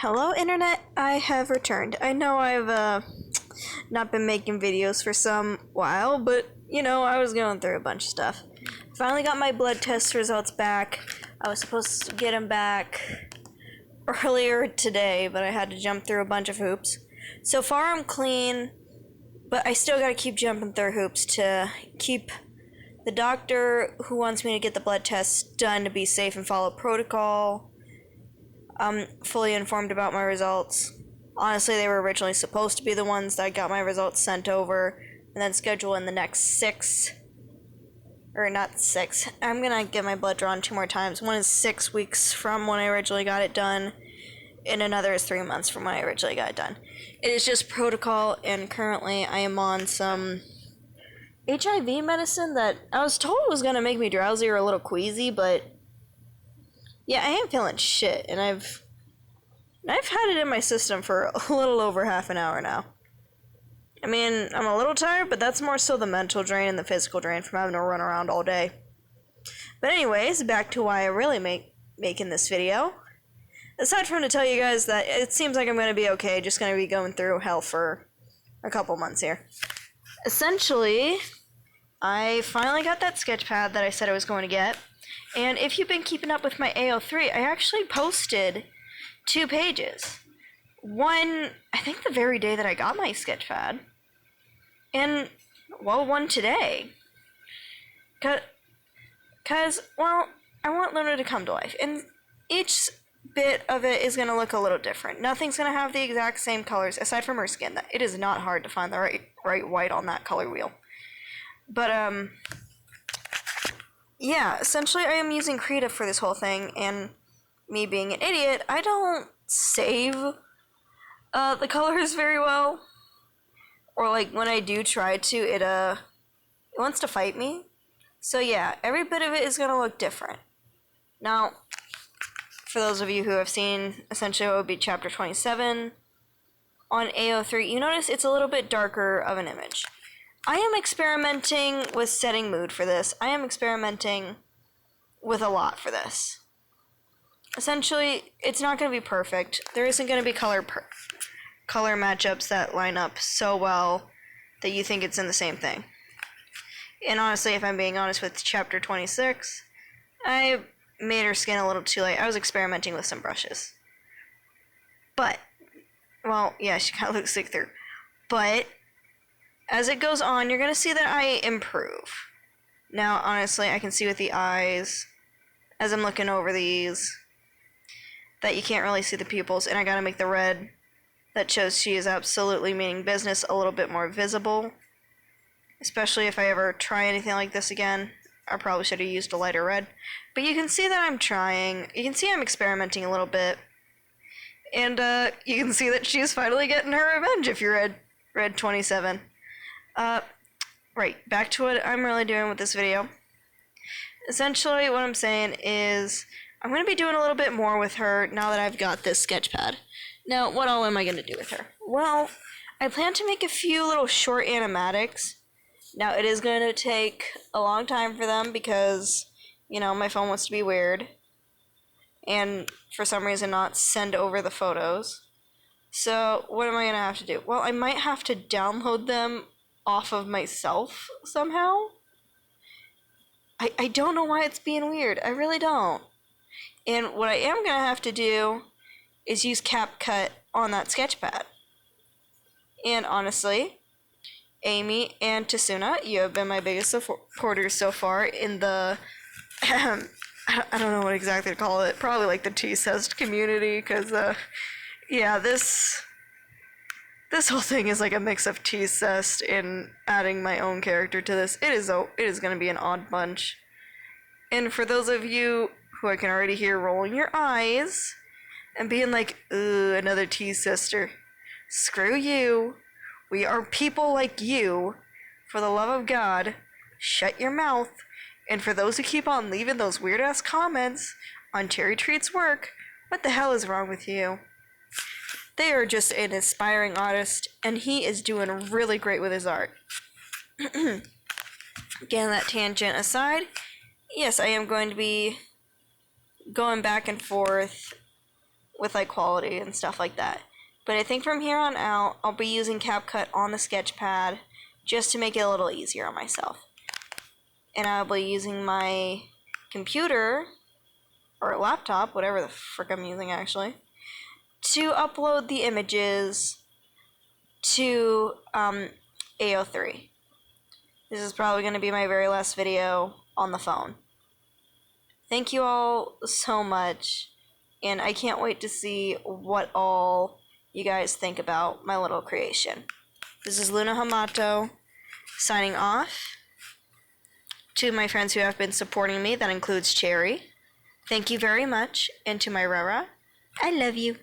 Hello internet, I have returned. I know I've not been making videos for some while, but I was going through a bunch of stuff. Finally got my blood test results back. I was supposed to get them back earlier today, but I had to jump through a bunch of hoops. So far I'm clean, but I still gotta keep jumping through hoops to keep the doctor who wants me to get the blood tests done to be safe and follow protocol. I'm fully informed about my results. Honestly, they were originally supposed to be the ones that got my results sent over and then schedule in the next 6, or not 6. I'm gonna get my blood drawn 2 more times. One is 6 weeks from when I originally got it done, and another is 3 months from when I originally got it done. It is just protocol, and currently I am on some HIV medicine that I was told was gonna make me drowsy or a little queasy, but yeah, I am feeling shit, and I've had it in my system for a little over half an hour now. I mean, I'm a little tired, but that's more so the mental drain and the physical drain from having to run around all day. But anyways, back to why I really making this video. Aside from to tell you guys that it seems like I'm going to be okay, just going to be going through hell for a couple months here. Essentially, I finally got that sketch pad that I said I was going to get. And if you've been keeping up with my AO3, I actually posted 2 pages. One, I think the very day that I got my sketch pad. And, well, one today. Because, well, I want Luna to come to life. And each bit of it is going to look a little different. Nothing's going to have the exact same colors, aside from her skin. It is not hard to find the right white on that color wheel. But, yeah, essentially I am using Krita for this whole thing, and me being an idiot, I don't save the colors very well. Or like when I do try to, it wants to fight me. So yeah, every bit of it is gonna look different. Now, for those of you who have seen essentially what would be chapter 27 on AO3, you notice it's a little bit darker of an image. I am experimenting with setting mood for this. I am experimenting with a lot for this. Essentially, it's not going to be perfect. There isn't going to be color matchups that line up so well that you think it's in the same thing. And honestly, if I'm being honest with chapter 26, I made her skin a little too light. I was experimenting with some brushes. But, well, yeah, she kind of looks see-through. But as it goes on, you're going to see that I improve. Now, honestly, I can see with the eyes, as I'm looking over these, that you can't really see the pupils, and I gotta make the red that shows she is absolutely meaning business a little bit more visible. Especially if I ever try anything like this again. I probably should have used a lighter red. But you can see that I'm trying. You can see I'm experimenting a little bit. And you can see that she's finally getting her revenge if you read 27. Right, back to what I'm really doing with this video. Essentially, what I'm saying is, I'm going to be doing a little bit more with her now that I've got this sketch pad. Now, what all am I going to do with her? Well, I plan to make a few little short animatics. Now, it is going to take a long time for them because, my phone wants to be weird. And for some reason not send over the photos. So, what am I going to have to do? Well, I might have to download them off of myself somehow. I don't know why it's being weird. I really don't. And what I am going to have to do is use CapCut on that sketchpad. And honestly, Amy and Tasuna, you have been my biggest supporters so far in the, I don't know what exactly to call it, probably like the T-Cest community, because, yeah, this whole thing is like a mix of T-Cest and adding my own character to this. It is going to be an odd bunch. And for those of you who I can already hear rolling your eyes and being like, ooh, another T-Sister. Screw you. We are people like you. For the love of God, shut your mouth. And for those who keep on leaving those weird-ass comments on Cherry Treat's work, what the hell is wrong with you? They are just an inspiring artist, and he is doing really great with his art. Getting that tangent aside, yes, I am going to be going back and forth with like quality and stuff like that. But I think from here on out, I'll be using CapCut on the sketchpad just to make it a little easier on myself. And I'll be using my computer, or laptop, whatever the frick I'm using actually, to upload the images to AO3. This is probably going to be my very last video on the phone. Thank you all so much, and I can't wait to see what all you guys think about my little creation. This is Luna Hamato signing off. To my friends who have been supporting me, that includes Cherry. Thank you very much, and to my Rara, I love you.